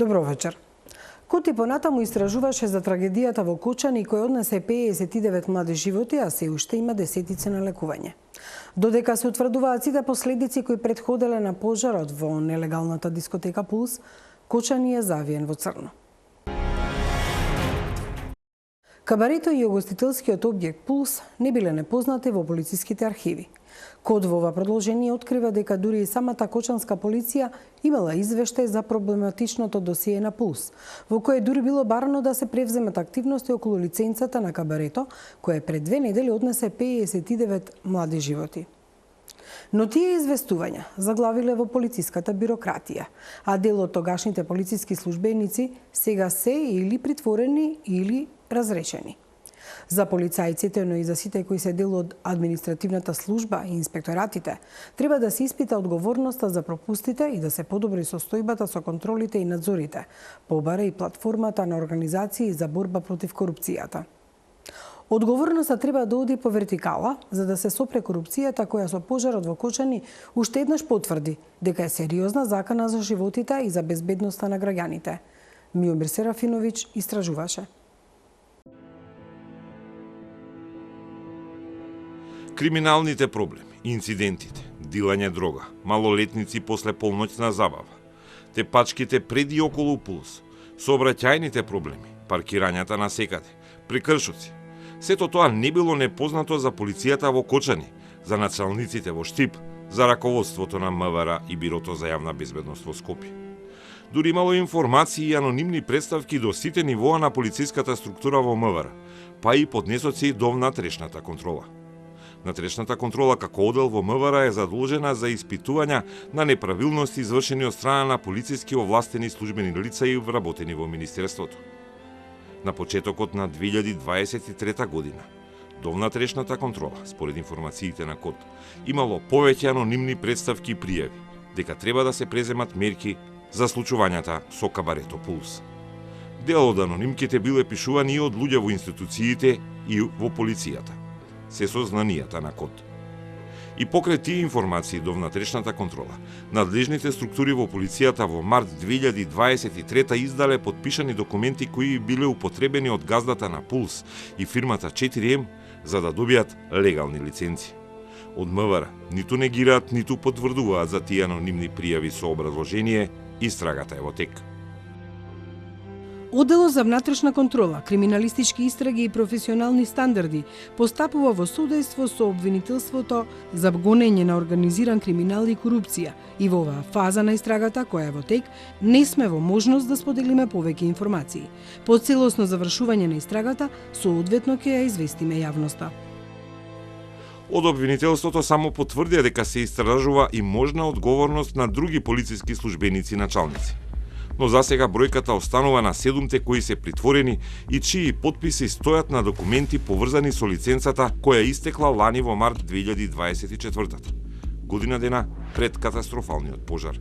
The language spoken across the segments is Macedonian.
Добро вечер. Коти понатаму истражуваше за трагедијата во Кочани кој однесе 59 млади животи, а се уште има десетици на лекување. Додека се утврдуваат сите последици кои претходеле на пожарот во нелегалната дискотека Пулс, Кочани е завиен во црно. Кабарето и угостителскиот објект Пулс не биле непознати во полициските архиви. Код во ова продолжение открива дека дури и самата кочанска полиција имала извештај за проблематичното досие на Пулс, во кое дури било барано да се превземат активности околу лиценцата на кабарето, која пред 2 недели однесе 59 млади животи. Но тие известувања заглавиле во полициската бирократија, а дел од тогашните полициски службеници сега се или притворени или разрешени. За полицајците, но и за сите кои се дел од административната служба и инспекторатите, треба да се испита одговорноста за пропустите и да се подобри состојбата со контролите и надзорите, побара и платформата на организации за борба против корупцијата. Одговорноста треба да оди по вертикала, за да се сопре корупцијата која со пожарот во Кочани уште еднаш потврди дека е сериозна закана за животите и за безбедноста на граѓаните. Миомир Серафиновиќ истражуваше. Криминалните проблеми, инцидентите, дилање дрога, малолетници после полноќна забава, тепачките пред и околу Пулс, сообраќајните проблеми, паркирањата на секаде, прекршоци. Сето тоа не било непознато за полицијата во Кочани, за началниците во Штип, за раководството на МВР и Бирото за јавна безбедност во Скопје. Дури имало информации и анонимни представки до сите нивоа на полициската структура во МВР, па и поднесоци до внатрешната контрола. Внатрешната контрола како оддел во МВР е задолжена за испитување на неправилности извршени од страна на полициски овластени службени лица и вработени во Министерството. На почетокот на 2023 година, до внатрешната контрола, според информациите на КОД, имало повеќе анонимни представки и пријави дека треба да се преземат мерки за случувањата со кабарето Пулс. Дел од анонимките биле пишувани и од луѓе во институциите и во полицијата, се со знанијата на КОД. И покрај тие информации до внатрешната контрола, надлежните структури во полицијата во март 2023 издале подпишани документи кои биле употребени од газдата на Пулс и фирмата 4M за да добијат легални лиценци. Од МВР ниту негираат, ниту потврдуваат за тие анонимни пријави со образложение истрагата е во тек. Одделот за внатрешна контрола, криминалистички истраги и професионални стандарди постапува во соодејство со обвинителството за гонење на организиран криминал и корупција и во оваа фаза на истрагата која е во тек, не сме во можност да споделиме повеќе информации. По целосно завршување на истрагата, соодветно ќе ја известиме јавноста. Од обвинителството само потврдија дека се истражува и можна одговорност на други полициски службеници и началници. Но засега бројката останува на 7-те кои се притворени и чии потписи стојат на документи поврзани со лиценцата која истекла лани во март 2024, година дена пред катастрофалниот пожар.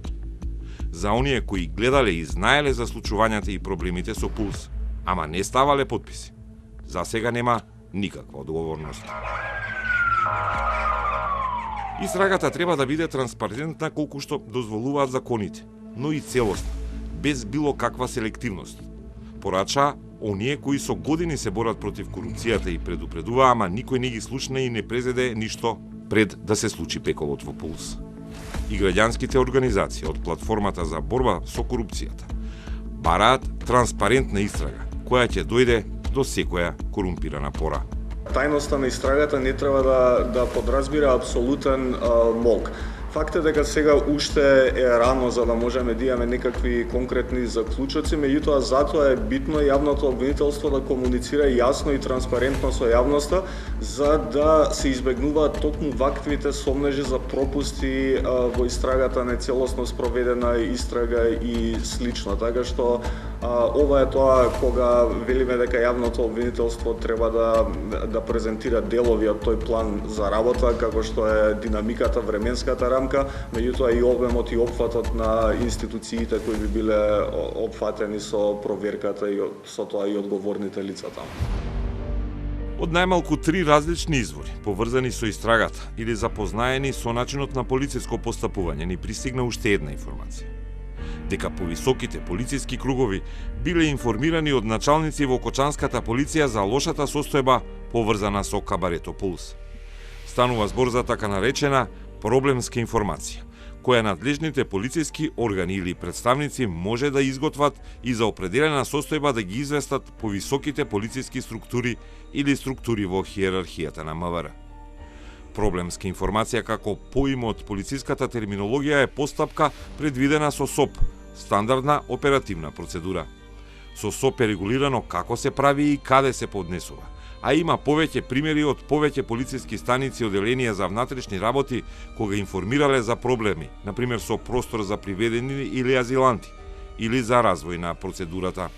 За оние кои гледале и знаеле за случувањата и проблемите со Пулс, ама не ставале потписи, засега нема никаква одговорност. Истрагата треба да биде транспарентна колку што дозволуваат законите, но и целосна, без било каква селективност. Порача оние кои со години се борат против корупцијата и предупредува, ама никој не ги слушна и не презеде ништо пред да се случи пеколот во Пулс. И граѓанските организации од платформата за борба со корупцијата бараат транспарентна истрага која ќе дојде до секоја корумпирана пора. Тајноста на истрагата не треба да подразбира апсолутен молк. Факт е дека сега уште е рано за да можеме да имаме некакви конкретни заклучоци, меѓутоа затоа е битно јавното обвинителство да комуницира јасно и транспарентно со јавноста за да се избегнуваат токму ваквите сомнежи за пропусти во истрагата, нецелосно спроведена истрага и слично. Така што ова е тоа кога велиме дека јавното обвинителство треба да презентира делови од тој план за работа, како што е динамиката, временската рамка, меѓутоа и обемот и опфатот на институциите кои би биле опфатени со проверката и со тоа и одговорните лица таму. Од најмалку 3 различни извори, поврзани со истрагата или запознаени со начинот на полициско постапување, ни пристигна уште една информација. дека повисоките полициски кругови биле информирани од началници во Кочанската полиција за лошата состојба поврзана со кабарето Пулс. Станува збор за така наречена проблемска информација, која надлежните полициски органи или представници може да изготват и за определена состојба да ги известат повисоките полициски структури или структури во хиерархијата на МВР. Проблемска информација како поим од полициската терминологија е постапка предвидена со СОП, стандардна оперативна процедура. Со СОП е регулирано како се прави и каде се поднесува, а има повеќе примери од повеќе полициски станици и оделенија за внатрешни работи кога информирале за проблеми, например со простор за приведени или азиланти, или за развој на процедурата.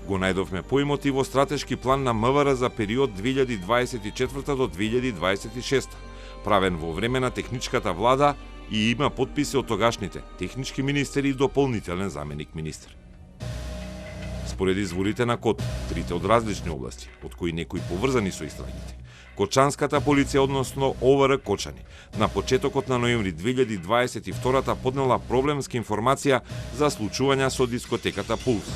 Го најдовме поимот и во стратешки план на МВР за период 2024 до 2026, правен во време на техничката влада и има подписи од тогашните технички министери и дополнителен заменик министер. Според изворите на КОТ, трите од различни области, од кои некои поврзани со истрагите, Кочанската полиција, односно ОВР Кочани, на почетокот на ноември 2022 поднела проблемска информација за случувања со дискотеката Пулс.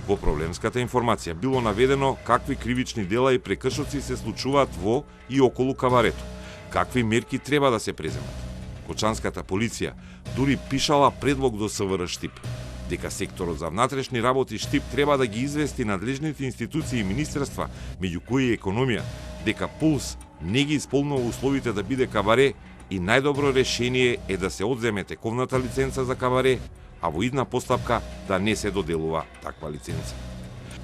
Во проблемската информација било наведено какви кривични дела и прекршоци се случуваат во и околу кабарето, какви мерки треба да се преземат. Кочанската полиција дури пишала предлог до СВР Штип, дека секторот за внатрешни работи Штип треба да ги извести надлежните институции и министерства, меѓу кои економија, дека Пулс не ги исполнува условите да биде кабаре и најдобро решение е да се одземе тековната лиценца за кабаре, а во идна постапка да не се доделува таква лиценца.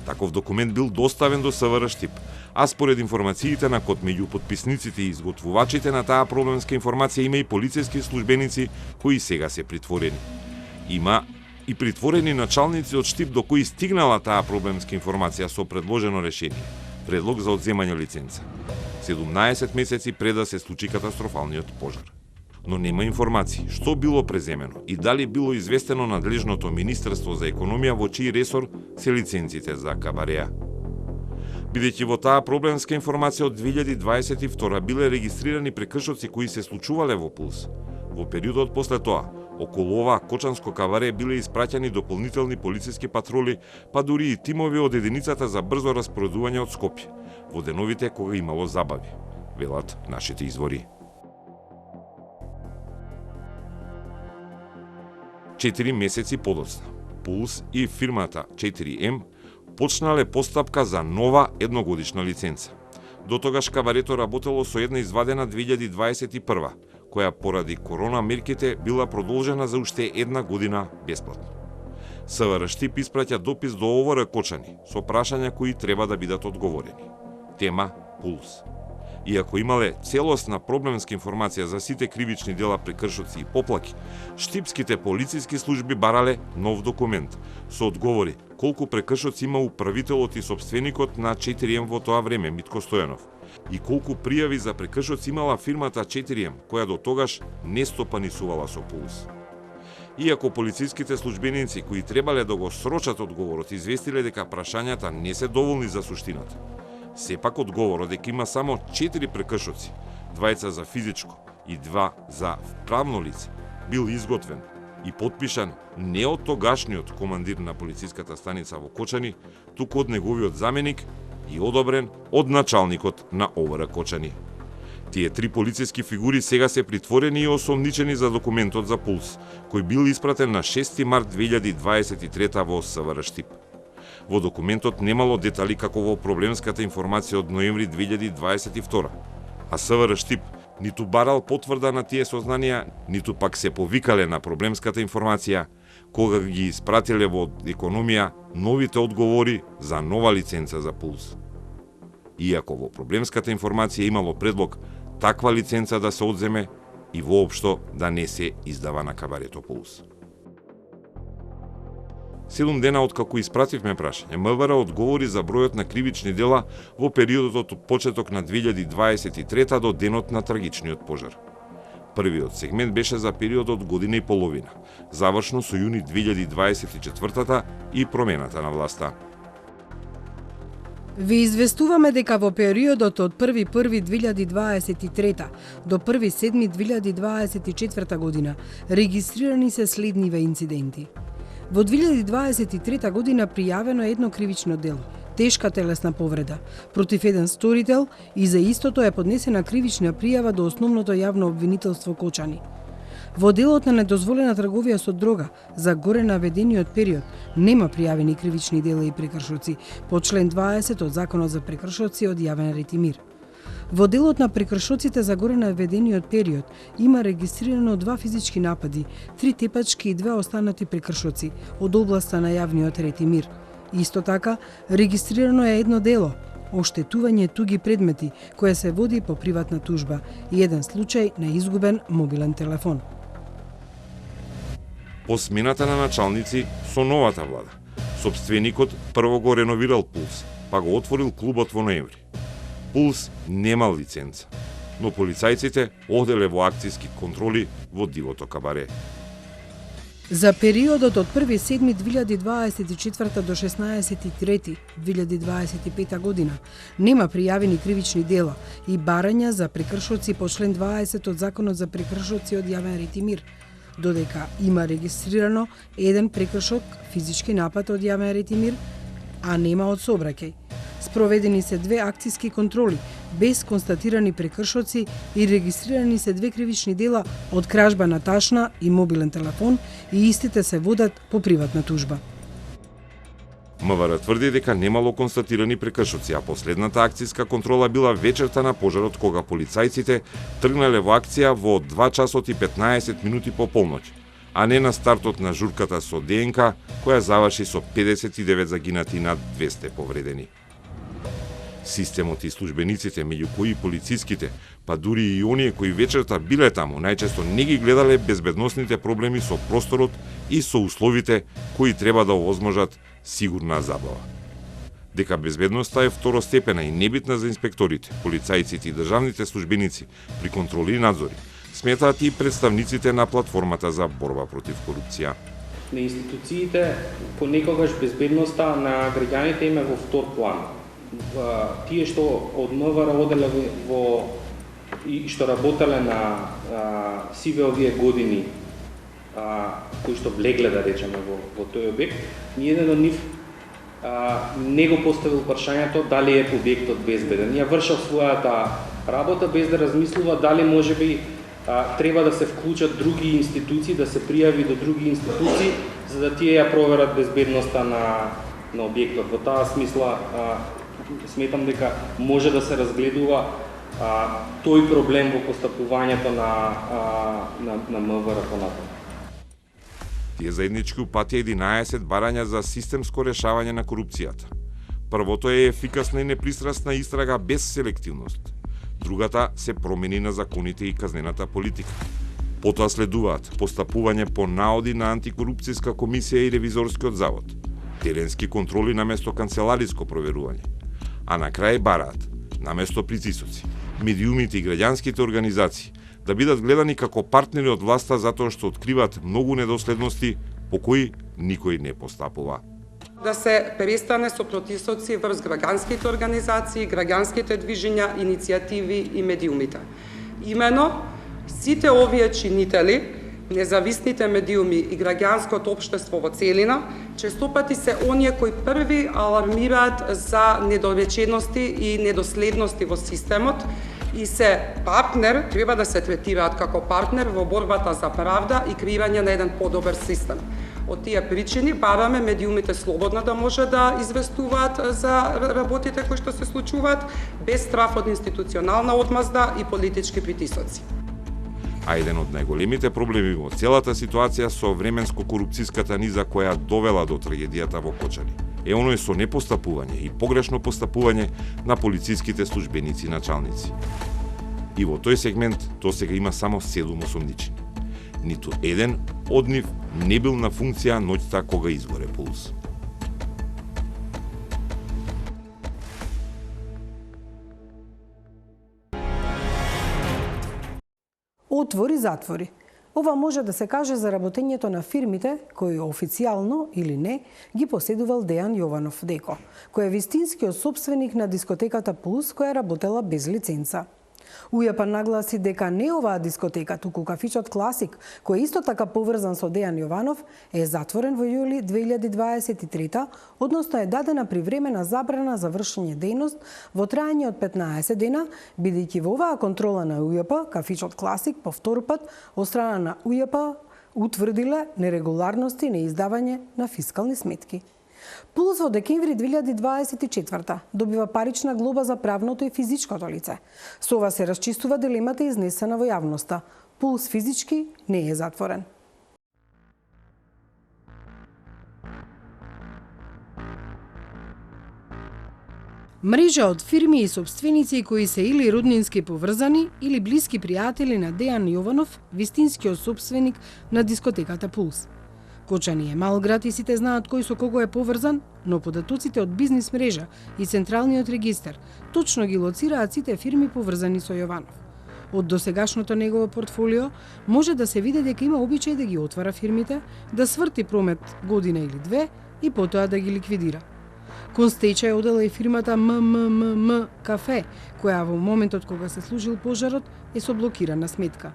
Таков документ бил доставен до СВР Штип, а според информациите на КОТ меѓу подписниците и изготвувачите на таа проблемска информација има и полициски службеници кои сега се притворени. Има и притворени началници од Штип до кои стигнала таа проблемска информација со предложено решение, предлог за одземање лиценца, 17 месеци пред да се случи катастрофалниот пожар. Но нема информации што било преземено и дали било известено надлежното Министерство за економија во чиј ресор се лиценците за кабареа. Бидејќи во таа проблемска информација од 2022 биле регистрирани прекршоци кои се случувале во Пулс, во периодот после тоа, околу ова Кочанско кабаре биле испраќани дополнителни полициски патроли, па дури и тимови од единицата за брзо распоредување од Скопје, во деновите кога имало забави, велат нашите извори. 4 месеци подоцна, Пулс и фирмата 4M почнале постапка за нова едногодишна лиценца. До тогаш кабарето работело со една извадена 2021, која поради корона мерките била продолжена за уште една година бесплатно. СВР Штип испраќа допис до ОВР Кочани со прашања кои треба да бидат одговорени. Тема Пулс. Иако имале целосна проблемска информација за сите кривични дела, прекршоци и поплаки, штипските полициски служби барале нов документ со одговори колку прекршоци има управителот и сопственикот на 4M во тоа време, Митко Стојанов, и колку пријави за прекршоци имала фирмата 4M, која до тогаш не стопанисувала со Пулс. Иако полициските службеници кои требале да го срочат одговорот известиле дека прашањата не се доволни за суштината, сепак одговорот дека има само 4 прекршоци, 2 за физичко и 2 за правно лице, бил изготвен и подпишан не од тогашниот командир на полициската станица во Кочани, туку од неговиот заменик и одобрен од началникот на ОВР Кочани. Тие 3 полициски фигури сега се притворени и осомничени за документот за Пулс, кој бил испратен на 6 март 2023 во СВР Штип. Во документот немало детали како во проблемската информација од ноември 2022, а СВР Штип ниту барал потврда на тие сознанија, ниту пак се повикале на проблемската информација, кога ги испратиле во економија новите одговори за нова лиценца за Пулс. Иако во проблемската информација имало предлог таква лиценца да се одземе и воопшто да не се издава на кабарето Пулс. 7 дена откако испративме прашање, МВР одговори за бројот на кривични дела во периодот од почеток на 2023 до денот на трагичниот пожар. Првиот сегмент беше за периодот година и половина, завршно со јуни 2024 и промената на власта. Ви известуваме дека во периодот од 1.1.2023 до 1.7.2024 година регистрирани се следниве инциденти. Во 2023 година пријавено е едно кривично дело, тешка телесна повреда, против еден сторител и за истото е поднесена кривична пријава до основното јавно обвинителство Кочани. Во делот на недозволена трговија со дрога за горе наведениот период нема пријавени кривични дела и прекршоци по член 20 од Законот за прекршоци од јавен ред и мир. Во делот на прекршоците за горе наведениот период има регистрирано 2 физички напади, 3 тепачки и 2 останати прекршоци од областа на јавниот ред и мир. Исто така, регистрирано е едно дело – оштетување туги предмети, кое се води по приватна тужба и еден случај на изгубен мобилен телефон. По смената на началници со новата влада, сопственикот прво го реновирал Пулс, па го отворил клубот во ноември. Пулс немал лиценца, но полицајците оделе во акцијски контроли во дивото кабаре. За периодот од 1.7.2024 до 16.3.2025 година нема пријавени кривични дела и барања за прекршоци по член 20 од Законот за прекршоци од јавен ред и мир, додека има регистрирано еден прекршок физички напад од јавен ред и мир, а нема од сообраќај. Спроведени се 2 акцијски контроли без констатирани прекршоци и регистрирани се 2 кривични дела од кражба на ташна и мобилен телефон и истите се водат по приватна тужба. МВР тврди дека немало констатирани прекршоци, а последната акцијска контрола била вечерта на пожарот кога полицајците тргнале во акција во 2 часот и 15 минути по полноќ, а не на стартот на журката со ДНК, која заврши со 59 загинати и над 200 повредени. Системот и службениците, меѓу кои полициските, па дури и оние кои вечерта биле таму, најчесто не ги гледале безбедносните проблеми со просторот и со условите кои треба да овозможат сигурна забава. Дека безбедноста е второстепена и небитна за инспекторите, полицајците и државните службеници при контроли и надзори, сметаат и представниците на платформата за борба против корупција. На институциите понекогаш безбедноста на граѓаните им е во втор план. Тие што од МВР оделе во и што работеле на сиве овие години, кои што влегле, да речеме, во тој објект, ниеден од нив не го поставил прашањето дали е објектот безбеден. Ја вршел својата работа без да размислува дали можеби треба да се вклучат други институции, да се пријави до други институции, за да тие ја проверат безбедноста на објектот. Во таа смисла сметам дека може да се разгледува тој проблем во постапувањето на МВР понатаму. Тие заеднички упатија 11 барања за системско решавање на корупцијата. Првото е ефикасна и непристрасна истрага без селективност. Другата се промени на законите и казнената политика. Потоа следуваат постапување по наоди на антикорупцијска комисија и ревизорскиот завод, теренски контроли наместо канцелариско проверување, а на крај бараат, наместо притисоци, медиумите и граѓанските организации да бидат гледани како партнери од власта затоа што откриваат многу недоследности по кои никој не постапува. Да се престане со притисоци врз граѓанските организации, граѓанските движења, иницијативи и медиумите. Имено, сите овие чинители, независните медиуми и граѓанското општество во целина, честопати се оние кои први алармираат за недоречености и недоследности во системот и се партнер, треба да се третираат како партнер во борбата за правда и креирање на еден подобар систем. Од тие причини бараме медиумите слободно да може да известуваат за работите кои што се случуваат без страф од институционална одмазда и политички притисоци. А еден од најголемите проблеми во целата ситуација со временско-корупцијската низа која довела до трагедијата во Кочани е оној со непостапување и погрешно постапување на полициските службеници и началници. И во тој сегмент досега има само 7 осомничени. Ниту еден од нив не бил на функција ноќта кога изгоре Пулс. Отвори, затвори. Ова може да се каже за работењето на фирмите кои официјално или не ги поседувал Дејан Јованов Деко, кој е вистинскиот сопственик на дискотеката Пулс која работела без лиценца. УЈП нагласи дека не оваа дискотека, туку кафичот Класик, кој е исто така поврзан со Дејан Јованов, е затворен во јули 2023, односно е дадена привремена забрана за вршење дејност во трајање од 15 дена, бидејќи во оваа контрола на УЈП, кафичот Класик по втор пат од страна на УЈП утврдиле нерегуларности на издавање на фискални сметки. Пулс во декември 2024 добива парична глоба за правното и физичкото лице. Со ова се расчистува дилемата изнесена во јавноста. Пулс физички не е затворен. Мрежа од фирми и сопственици кои се или роднински поврзани или блиски пријатели на Дејан Јованов, вистинскиот сопственик на дискотеката Пулс. Кочани е мал град и сите знаат кој со кого е поврзан, но податоците од бизнис мрежа и Централниот регистар точно ги лоцираат сите фирми поврзани со Јованов. Од досегашното негово портфолио може да се види дека има обичај да ги отвара фирмите, да сврти промет година или две и потоа да ги ликвидира. Кон стечај одела и фирмата МММ Кафе, која во моментот кога се служил пожарот е со блокирана сметка.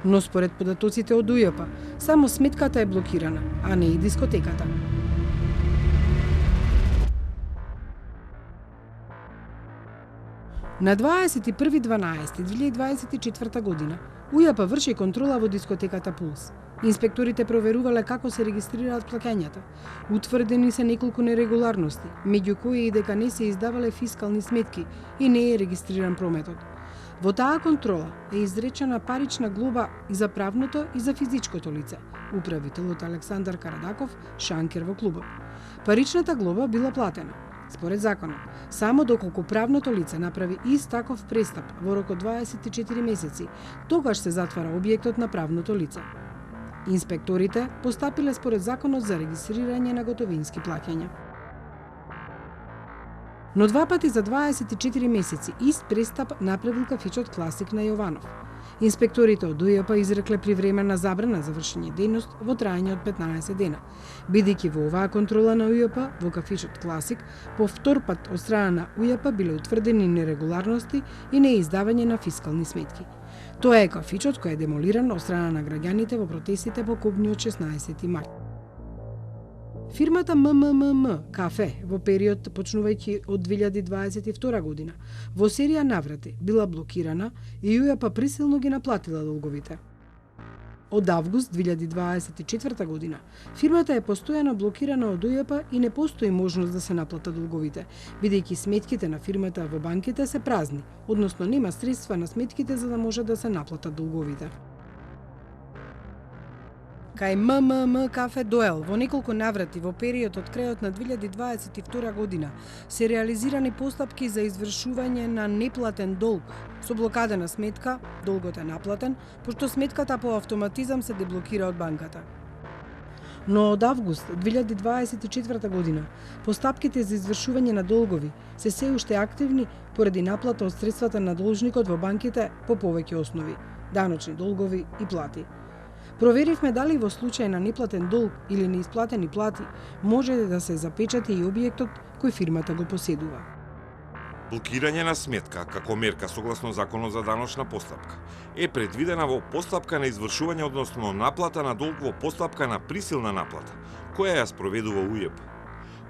Но според податоците од УЈП, само сметката е блокирана, а не и дискотеката. На 21.12.2024 година УЈП врши контрола во дискотеката Пулс. Инспекторите проверувале како се регистрираат плаќањата. Утврдени се неколку нерегуларности, меѓу кои и дека не се издавале фискални сметки и не е регистриран прометот. Во таа контрола е изречена парична глоба и за правното и за физичкото лице, управителот Александар Карадаков, шанкер во клубот. Паричната глоба била платена. Според законот, само доколку правното лице направи ист таков престап во рок од 24 месеци, тогаш се затвара објектот на правното лице. Инспекторите постапиле според законот за регистрирање на готовински плаќања. Но два пати за 24 месеци ист престап направил кафичот Класик на Јованов. Инспекторите од УЈП изрекле привремена забрана за вршење дејност во трајање од 15 дена, бидејќи во оваа контрола на УЈП во кафичот Класик по втор пат од страна на УЈП биле утврдени нерегуларности и неиздавање на фискални сметки. Тоа е кафичот кој е демолиран од страна на граѓаните во протестите по кобниот 16 март. Фирмата МММ Кафе во период почнувајќи од 2022 година во серија наврати била блокирана и УЈП присилно ги наплатила долговите. Од август 2024 година фирмата е постојано блокирана од УЈП и не постои можност да се наплатат долговите, бидејќи сметките на фирмата во банките се празни, односно нема средства на сметките за да може да се наплатат долговите. Кај МММ Кафе Дуел во неколку наврати во период од крајот на 2022 година се реализирани постапки за извршување на неплатен долг. Со блокадена сметка, долгот е наплатен, пошто сметката по автоматизам се деблокира од банката. Но од август 2024 година постапките за извршување на долгови се уште активни поради наплата од средствата на должникот во банките по повеќе основи, даночни долгови и плати. Проверивме дали во случај на неплатен долг или неисплатени плати може да се запечати и објектот кој фирмата го поседува. Блокирање на сметка како мерка согласно законот за даночна постапка е предвидена во постапка на извршување, односно наплата на долг во постапка на присилна наплата, која ја спроведува УЈП.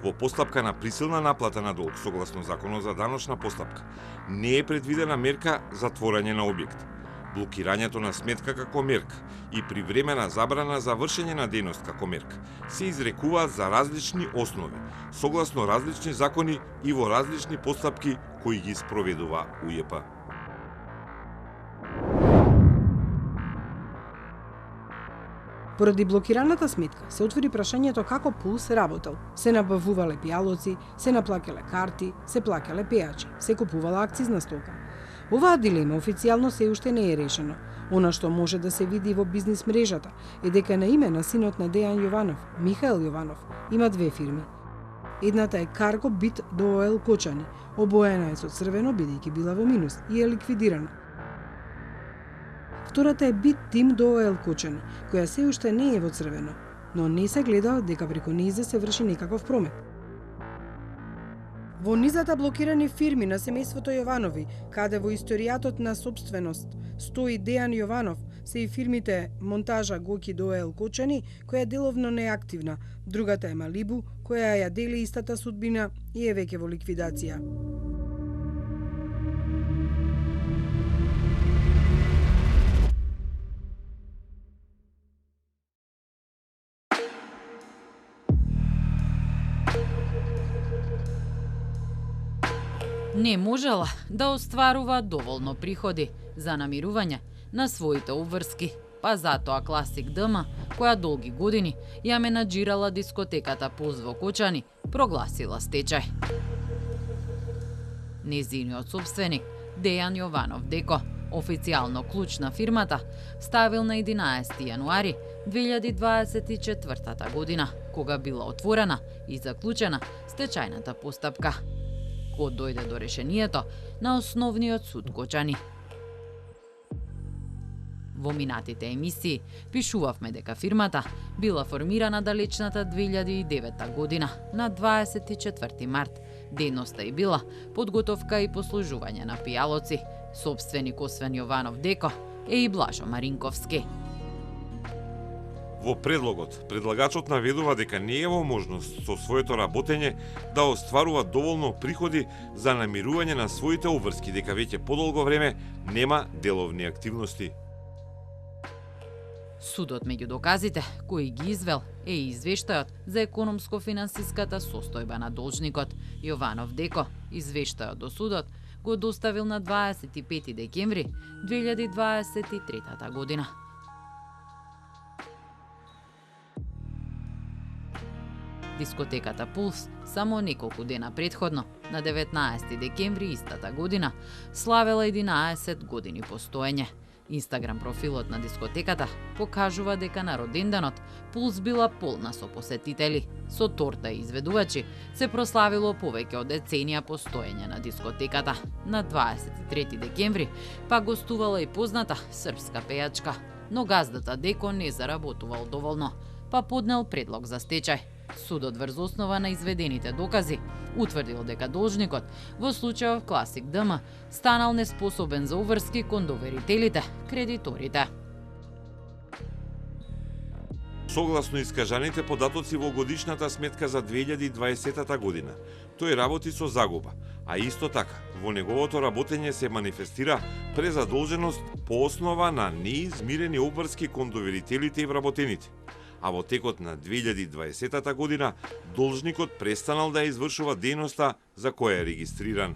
Во постапка на присилна наплата на долг согласно законот за даночна постапка не е предвидена мерка затворање на објект. Блокирањето на сметка како мерка и привремена забрана за вршење на дејност како мерка се изрекуваат за различни основи, согласно различни закони и во различни постапки кои ги спроведува УЈП. Поради блокираната сметка се отвори прашањето како Пулс работел. Се набавувале пијалоци, се наплакале карти, се плакале пејачи, се купувала акцизна стока. Оваа дилема официјално се уште не е решено. Она што може да се види во бизнис мрежата е дека на име на синот на Дејан Јованов, Михаел Јованов, има две фирми. Едната е Карго Бит ДООЛ Кочани, обоена е со црвено бидејќи била во минус и е ликвидирана. Втората е Бит Тим ДООЛ Кочани, која се уште не е во црвено, но не се гледа дека преку нејзе се врши некаков промет. Во низата блокирани фирми на семејството Јованови, каде во историјатот на собственост стои Дејан Јованов, се и фирмите Монтажа Гоки Доел Кочани, која е деловно неактивна, другата е Малибу, која ја дели истата судбина и е веќе во ликвидација. Не можела да остварува доволно приходи за намирување на своите обврски, па затоа Класик ДМ, која долги години ја менаџирала дискотеката Пулс во Кочани, прогласила стечај. Незиниот собственик, Дејан Јованов Деко, официјално клуч на фирмата, ставил на 11 јануари 2024 година, кога била отворена и заклучена стечајната постапка. Код дојде до решението на Основниот суд Кочани. Во минатите емисии пишувавме дека фирмата била формирана далечната 2009 година на 24 март. Дејноста и била подготовка и послужување на пијалоци. Собственик освен Јованов Деко е и Блажо Маринковски. Во предлогот, предлагачот наведува дека не е во можност со своето работење да остварува доволно приходи за намирување на своите обврски, дека веќе подолго време нема деловни активности. Судот меѓу доказите кои ги извел е извештајот за економско-финансиската состојба на должникот. Јованов Деко извештајот до судот го доставил на 25 декември 2023 година. Дискотеката Пулс само неколку дена предходно, на 19 декември истата година, славела 11 години постоење. Инстаграм профилот на дискотеката покажува дека на роденденот Пулс била полна со посетители. Со торта и изведувачи се прославило повеќе од деценија постоење на дискотеката. На 23 декември па гостувала и позната српска пејачка, но газдата Деко не заработувал доволно, па поднел предлог за стечај. Судот врз основа на изведените докази утврдил дека должникот во случајов Класик ДМ станал неспособен за уврски кон доверителите, кредиторите. Согласно искажаните податоци во годишната сметка за 2020 година, тој работи со загуба, а исто така во неговото работење се манифестира презадолженост по основа на неизмирени обврски кон доверителите и вработените. А во текот на 2020 година должникот престанал да извршува дејноста за која е регистриран.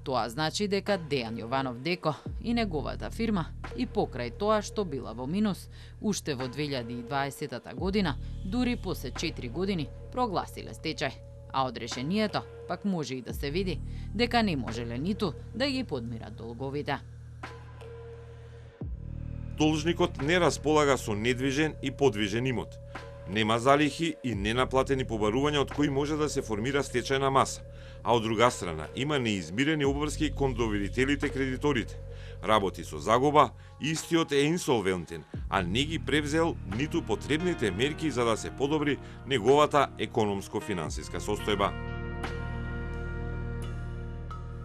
Тоа значи дека Дејан Јованов Деко и неговата фирма и покрај тоа што била во минус, уште во 2020 година, дури после 4 години, прогласиле стечај. А од решението пак може и да се види дека не можеле ниту да ги подмират долговите. Должникот не располага со недвижен и подвижен имот. Нема залихи и ненаплатени побарувања од кои може да се формира стечајна маса, а од друга страна има неизмирени обврски кон доверителите кредиторите. Работи со загуба, истиот е инсолвентен, а не ги превзел ниту потребните мерки за да се подобри неговата економско-финансиска состојба.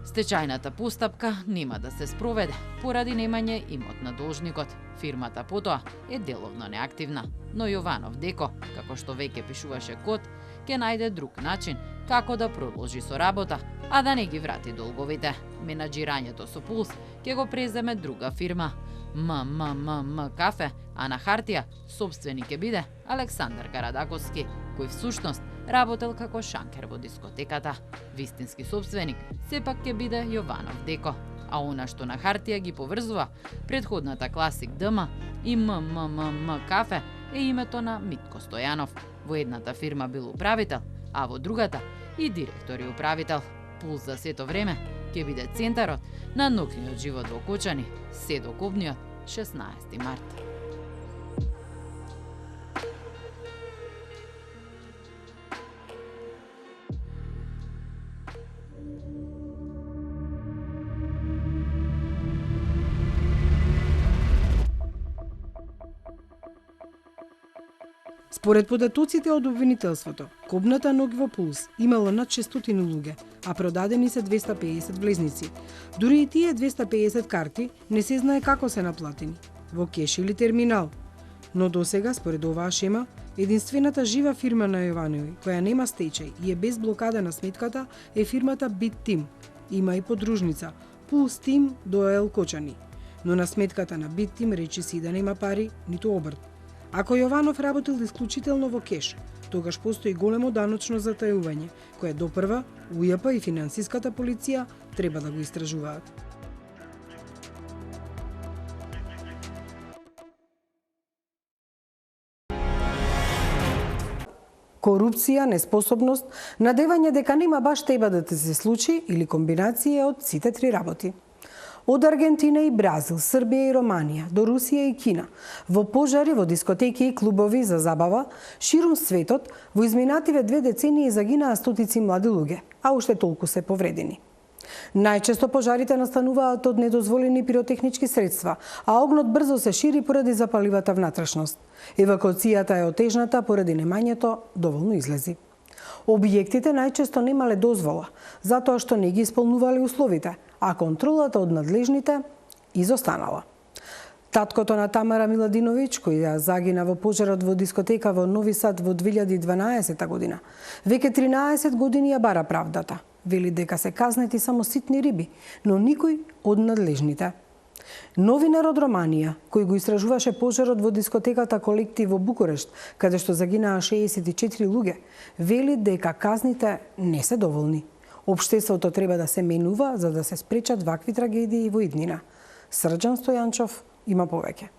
Стечајната постапка нема да се спроведе поради немање имот на должникот. Фирмата потоа е деловно неактивна, но Јованов Деко, како што веќе пишуваше Код, ќе најде друг начин како да продолжи со работа, а да не ги врати долговите. Менаџирањето со Пулс ќе го преземе друга фирма, МММ Кафе, а на хартија собственик ќе биде Александар Карадаковски, кој всушност работел како шанкер во дискотеката. Вистински собственик сепак ќе биде Јованов Деко, а она што на хартија ги поврзува предходната Класик ДМ и МММ Кафе е името на Митко Стојанов. Во едната фирма бил управител, а во другата и директор и управител. Пулс за сето време ќе биде центарот на ноќниот живот во Кочани, се до кобниот 16 март. Според податоците од обвинителството, кобната ноќ во Пулс имало над 600 луѓе, а продадени се 250 влезници. Дури и тие 250 карти не се знае како се наплатени, во кеш или терминал. Но досега, според оваа шема, единствената жива фирма на Јованови, која нема стечај и е без блокада на сметката, е фирмата Bit Team. Има и подружница, Pulse Team до Ел Кочани. Но на сметката на Bit Team речи си да нема пари, ниту обрт. Ако Јованов работил исклучително во кеш, тогаш постои големо даночно затајување, кое допрва УЈП и финансиската полиција треба да го истражуваат. Корупција, неспособност, надевање дека нема баш треба да се случи или комбинација од сите три работи. Од Аргентина и Бразил, Србија и Романија, до Русија и Кина, во пожари во дискотеки и клубови за забава, ширум светот, во изминативе 2 децении загинаа стотици млади луѓе, а уште толку се повредени. Најчесто пожарите настануваат од недозволени пиротехнички средства, а огнот брзо се шири поради запаливата внатрешност. Евакуацијата е отежната поради немањето доволно излези. Објектите најчесто немале дозвола, затоа што не ги исполнувале условите, а контролата од надлежните изостанала. Таткото на Тамара Миладиновиќ, која загина во пожарот во дискотека во Нови Сад во 2012 година, веќе 13 години ја бара правдата. Вели дека се казнети само ситни риби, но никој од надлежните. Новинар од Романија, кој го истражуваше пожарот во дискотеката Колектив во Букурешт, каде што загинаа 64 луѓе, вели дека казните не се доволни. Општеството треба да се менува за да се спречат вакви трагедии во иднина. Срđan Стојанчов има повеќе.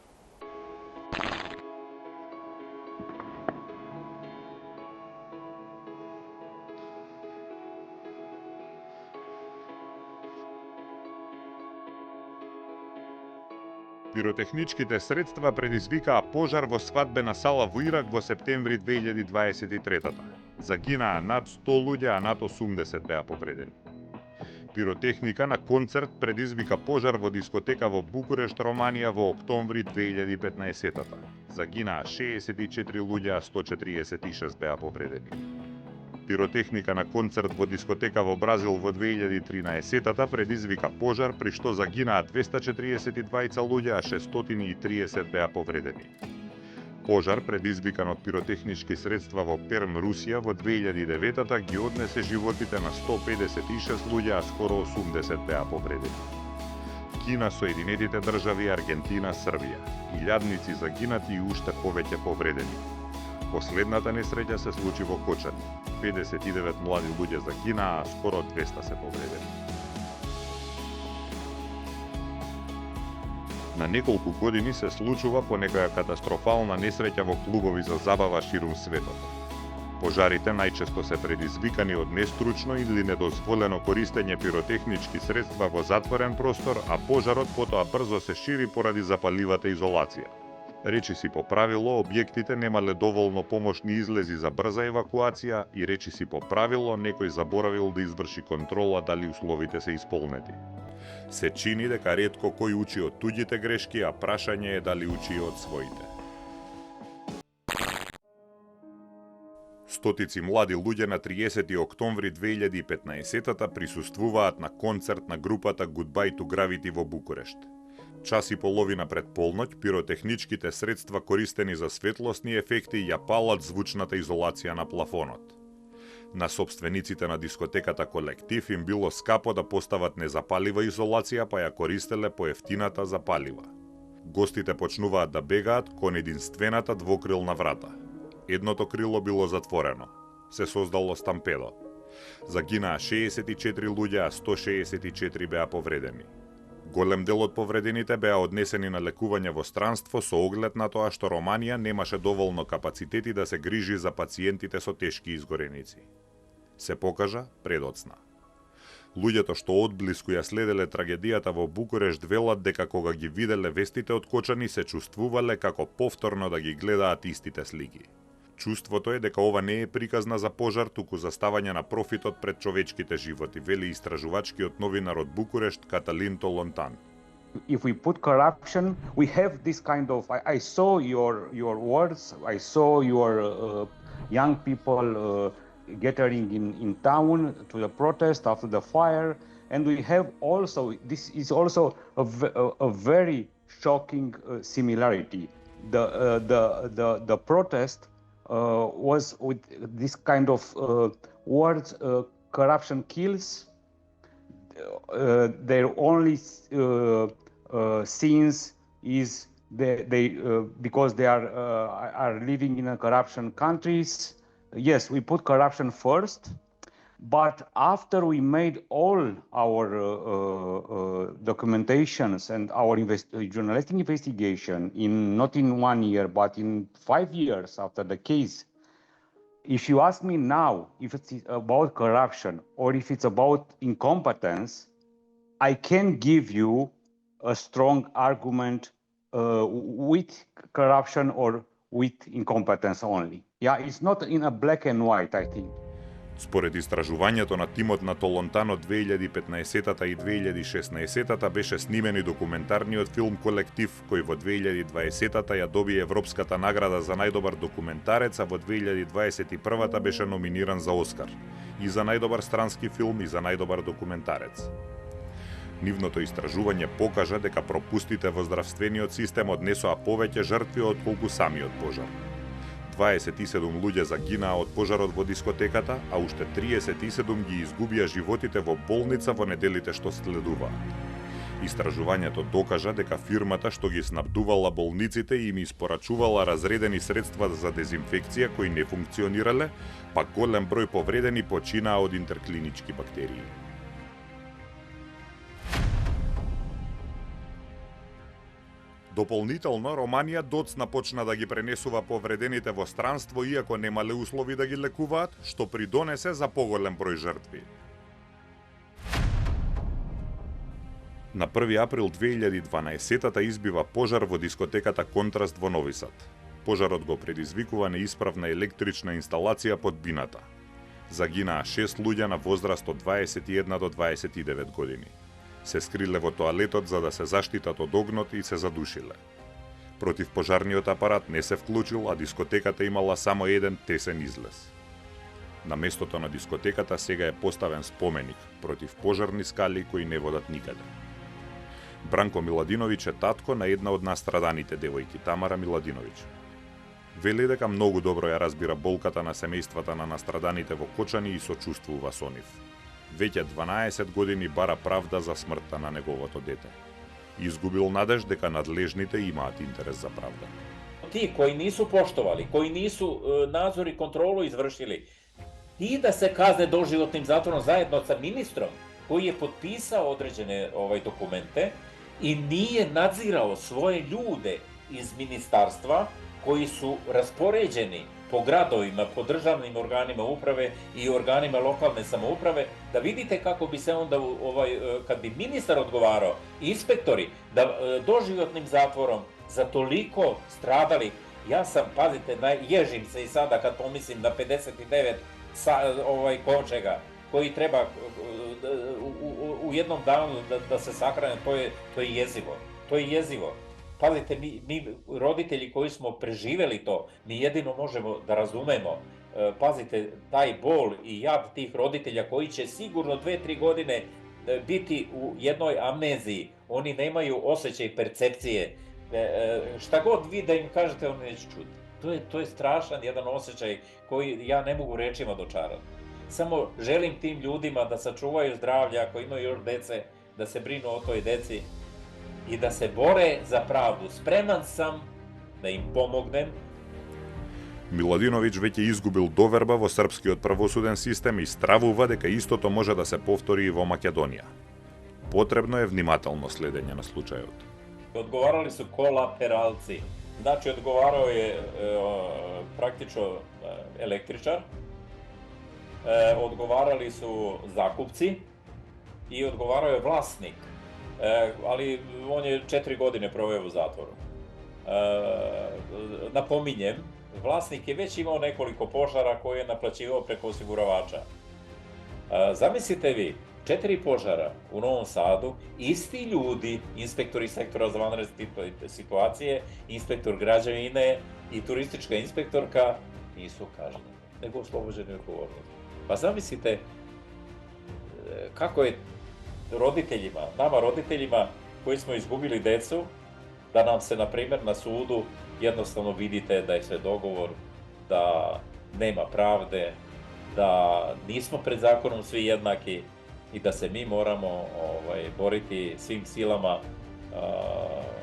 Пиротехничките средства предизвикаа пожар во свадбена сала во Ирак во септември 2023-та. Загинаа над 100 луѓе, а над 80 беа повредени. Пиротехника на концерт предизвика пожар во дискотека во Букурешт, Романија во октомври 2015-та. Загинаа 64 луѓе, а 146 беа повредени. Пиротехника на концерт во дискотека во Бразил во 2013-та предизвика пожар при што загинаа 242 луѓе, а 630 беа повредени. Пожар предизвикан од пиротехнички средства во Перм, Русија во 2009-та ги однесе животите на 156 луѓе, а скоро 80 беа повредени. Кина, Соединетите држави, Аргентина, Србија. Илјадници загинати и уште повеќе повредени. Последната несреќа се случи во Кочани. 59 млади луѓе загинаа, а скоро 200 се повредени. На неколку години се случува по некоја катастрофална несреќа во клубови за забава ширум светот. Пожарите најчесто се предизвикани од нестручно или недозволено користење пиротехнички средства во затворен простор, а пожарот потоа брзо се шири поради запаливата изолација. Речиси по правило, објектите немале доволно помошни излези за брза евакуација и речиси по правило, некој заборавил да изврши контрола дали условите се исполнети. Се чини дека ретко кој учи од туѓите грешки, а прашање е дали учи од своите. Стотици млади луѓе на 30 октомври 2015-та присуствуваат на концерт на групата Goodbye to Gravity во Букурешт. Час и половина пред полноќ, пиротехничките средства користени за светлосни ефекти ја палат звучната изолација на плафонот. На собствениците на дискотеката Колектив им било скапо да постават незапалива изолација, па ја користеле поевтината запалива. Гостите почнуваат да бегаат кон единствената двокрилна врата. Едното крило било затворено. Се создало стампедо. Загинаа 64 луѓе, а 164 беа повредени. Голем дел од повредените беа однесени на лекување во странство со оглед на тоа што Романија немаше доволно капацитети да се грижи за пациентите со тешки изгореници. Се покажа предоцна. Луѓето што одблиску ја следеле трагедијата во Букурешт велат дека кога ги виделе вестите од Кочани се чувствувале како повторно да ги гледаат истите слики. Чувството е дека ова не е приказна за пожар, туку за ставање на профитот пред човечките животи, вели истражувачкиот новинар од Букурешт Каталин Толонтан. if we put corruption, we have this kind of. I saw your words. I saw your young people gathering in town to the protest after the fire, and we have also. This is also a very shocking similarity. The protest was with this kind of words. Corruption kills. Their only sins is they because they are living in a corruption countries. Yes, we put corruption first, but after we made all our documentations and our journalistic investigation not in 1 year but in 5 years after the case. If you ask me now if it's about corruption or if it's about incompetence, I can give you a strong argument with corruption or with incompetence only. Yeah, it's not in a black and white, I think. Според истражувањето на тимот на Толонтано 2015 и 2016 беше снимен и документарниот филм Колектив, кој во 2020 ја доби Европската награда за најдобар документарец, а во 2021 беше номиниран за Оскар и за најдобар странски филм и за најдобар документарец. Нивното истражување покажа дека пропустите во здравствениот систем однесоа повеќе жртви отколку самиот пожар. 27 луѓе загинаа од пожарот во дискотеката, а уште 37 ги изгубија животите во болница во неделите што следуваа. Истражувањето докажа дека фирмата што ги снабдувала болниците им испорачувала разредени средства за дезинфекција кои не функционирале, па голем број повредени починаа од интерклинички бактерии. Дополнително, Романија доцна почна да ги пренесува повредените во странство, иако немале услови да ги лекуваат, што придонесе за поголем број жртви. На 1 април 2012 избива пожар во дискотеката Контраст во Нови Сад. Пожарот го предизвикува неисправна електрична инсталација под бината. Загинаа 6 луѓе на возраст од 21 до 29 години. Се скриле во тоалетот за да се заштитат од огнот и се задушиле. Противпожарниот апарат не се вклучил, а дискотеката имала само еден тесен излез. На местото на дискотеката сега е поставен споменик противпожарни скали кои не водат никаде. Бранко Миладиновиќ е татко на една од настраданите девојки, Тамара Миладиновиќ. Вели дека многу добро ја разбира болката на семејствата на настраданите во Кочани и сочувствува со нив. Веќе 12 години бара правда за смртта на неговото дете. Изгубил надеж дека надлежните имаат интерес за правда. Ти кои нису поштовали, кои нису надзор и контролу извршили, и да се казне доживотним затвором заедно со министром, кој е подписао одреđene документе и nije nadzirao svoje ljude iz ministarstva koji su raspoređeni po gradovima, po državnim organima uprave i organima lokalne samouprave, da vidite kako bi se onda, kad bi ministar odgovarao, inspektori, da doživotnim zatvorom za toliko stradali, ja sam, pazite, ježim se i sada kad pomislim na 59 kovčega, koji treba u jednom danu da se sahrane, to je jezivo. To je jezivo. Pazite, mi roditelji koji smo preživeli to, mi jedino možemo da razumemo, pazite, taj bol i jad tih roditelja koji će sigurno 2-3 godine biti u jednoj amneziji. Oni nemaju osjećaj percepcije. Šta god vi da im kažete, oni neće čuti. To je strašan jedan osjećaj koji ja ne mogu rečima dočarati. Samo želim tim ljudima da sačuvaju zdravlje ako imaju još dece, da se brinu o toj deci i da se bore za pravdu. Spreman sam da im pomognem. Миладиновиќ веќе изгубил доверба во српскиот правосуден систем и стравува дека истото може да се повтори и во Македонија. Потребно е внимателно следење на случајот. Odgovarali su kolateralci. Znači, odgovarao je praktično električar, odgovarali su zakupci i odgovarao je vlasnik. Ali on je 4 godine proveo u zatvoru. Napominjem, vlasnik je već imao nekoliko požara koje je naplaćivao preko osiguravača. Zamislite vi 4 пожара у Новом Саду, исти ljudi, инспектори сектора за ванредни ситуације, инспектор граđevine и туристичка инспекторка, нису кажнени, него ослобоđeni одговорности. Па замислите како е родителjima, nama roditeljima koji smo izgubili decu, da nam se, na primjer, na sudu jednostavno vidite da je sve dogovor, da nema pravde, da nismo pred zakonom svi jednaki i da se mi moramo boriti svim silama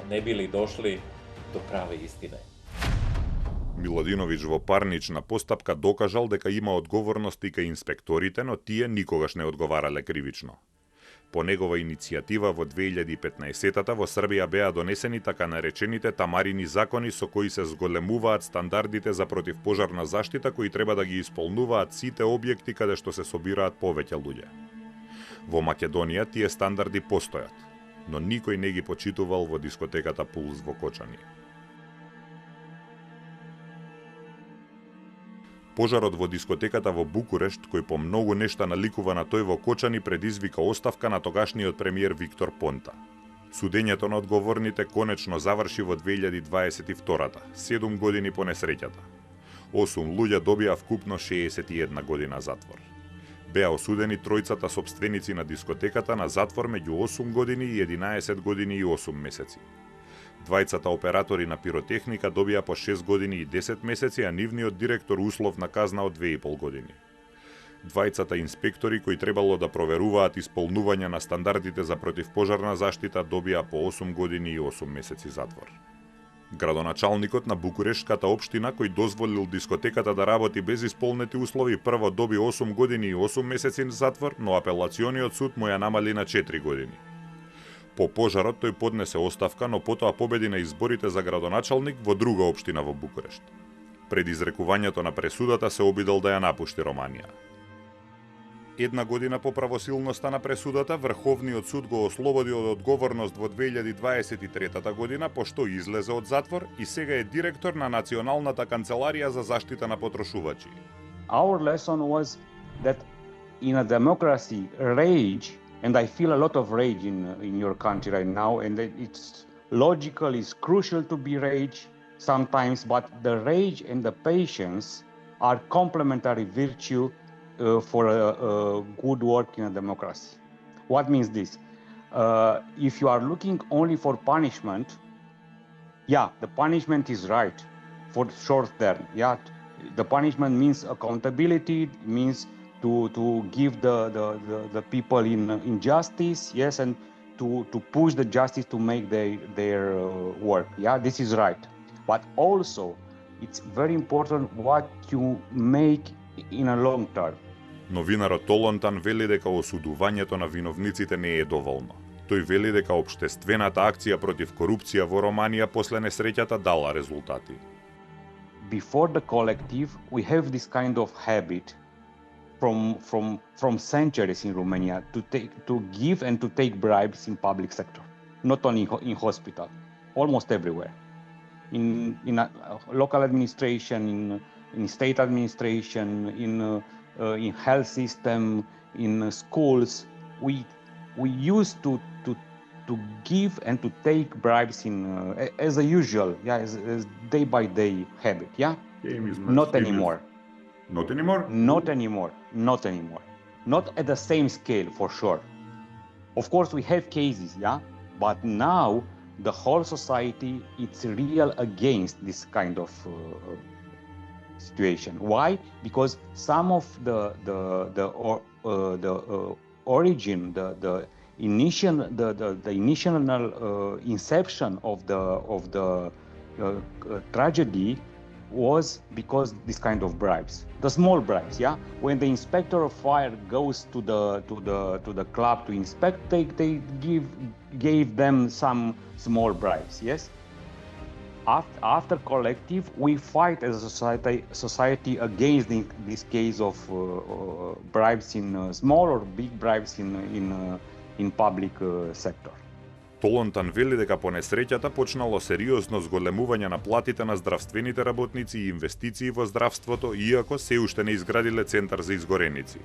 ne bili došli do prave istine. Миладиновиќ во парнична постапка докажал дека има одговорности кај инспекторите, но тие никогаш не одговарале кривично. По негова иницијатива во 2015-тата во Србија беа донесени така наречените Тамарини закони со кои се зголемуваат стандардите за противпожарна заштита кои треба да ги исполнуваат сите објекти каде што се собираат повеќе луѓе. Во Македонија тие стандарди постојат, но никој не ги почитувал во дискотеката Пулс во Кочани. Пожарот во дискотеката во Букурешт, кој по многу нешта наликува на тој во Кочани, предизвика оставка на тогашниот премиер Виктор Понта. Судењето на одговорните конечно заврши во 2022-та, 7 години по несреќата. 8 луѓе добија вкупно 61 година затвор. Беа осудени тројцата сопственици на дискотеката на затвор меѓу 8 години и 11 години и 8 месеци. Двајцата оператори на пиротехника добија по 6 години и 10 месеци, а нивниот директор условна казна од 2,5 години. Двајцата инспектори кои требало да проверуваат исполнување на стандардите за противпожарна заштита добија по 8 години и 8 месеци затвор. Градоначалникот на Букурешката општина, кој дозволил дискотеката да работи без исполнети услови, прво доби 8 години и 8 месеци затвор, но апелациониот суд му ја намали на 4 години. По пожарот тој поднесе оставка, но потоа победи на изборите за градоначалник во друга општина во Букурешт. Пред изрекувањето на пресудата се обидел да ја напушти Романија. Една година по правосилноста на пресудата, Врховниот суд го ослободи од одговорност во 2023 година, пошто излезе од затвор и сега е директор на Националната канцеларија за заштита на потрошувачи. Our lesson was that in a democracy, rage, and I feel a lot of rage in your country right now, and it's logical, it's crucial to be rage sometimes, but the rage and the patience are complementary virtue for a good work in a democracy. What means this? If you are looking only for punishment, yeah, the punishment is right for short term. Yeah, the punishment means accountability, it means to give the people in justice, yes, and to push the justice to make their work. Yeah, this is right. But also, it's very important what you make in a long term. Новинарот Толонтан вели дека осудувањето на виновниците не е доволно. Тој вели дека општествената акција против корупција во Романија после несреќата дала резултати. Before the collective, we have this kind of habit from centuries in Romania to give and to take bribes in public sector, not only in hospital, almost everywhere. In local administration, in state administration, in health system, in schools, we used to give and to take bribes as a usual, yeah, as day by day habit, yeah. Not anymore. Not anymore? Not anymore. Not anymore. Not at the same scale, for sure. Of course, we have cases, yeah, but now the whole society it's real against this kind of situation. Why? Because some of the origin, the initial inception of the tragedy was because this kind of bribes, the small bribes, yeah. When the inspector of fire goes to the club to inspect, they gave them some small bribes, yes. After collective, we fight as a society against this case of bribes in small or big bribes in public sector. Толонтан вели дека по несреќата почнало сериозно зголемување на платите на здравствените работници и инвестиции во здравството, иако се уште не изградиле центар за изгореници.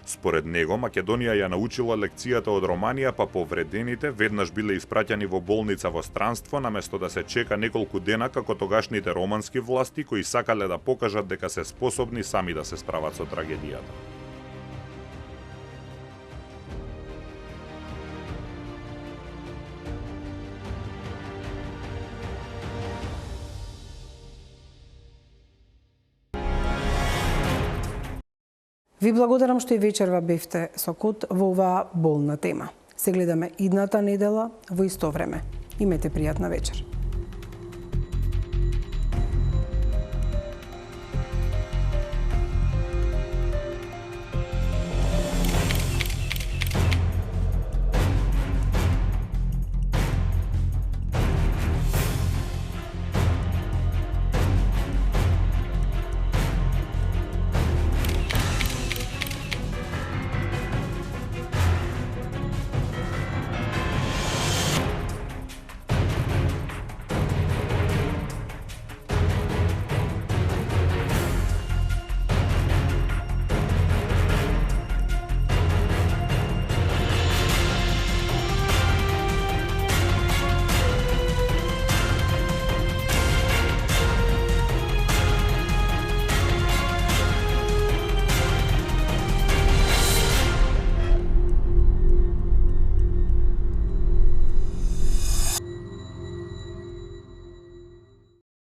Според него, Македонија ја научила лекцијата од Романија, па повредените веднаш биле испраќани во болница во странство, наместо да се чека неколку дена како тогашните романски власти кои сакале да покажат дека се способни сами да се справат со трагедијата. Ви благодарам што и вечерва бевте со Код во оваа болна тема. Се гледаме идната недела во исто време. Имете пријатна вечер.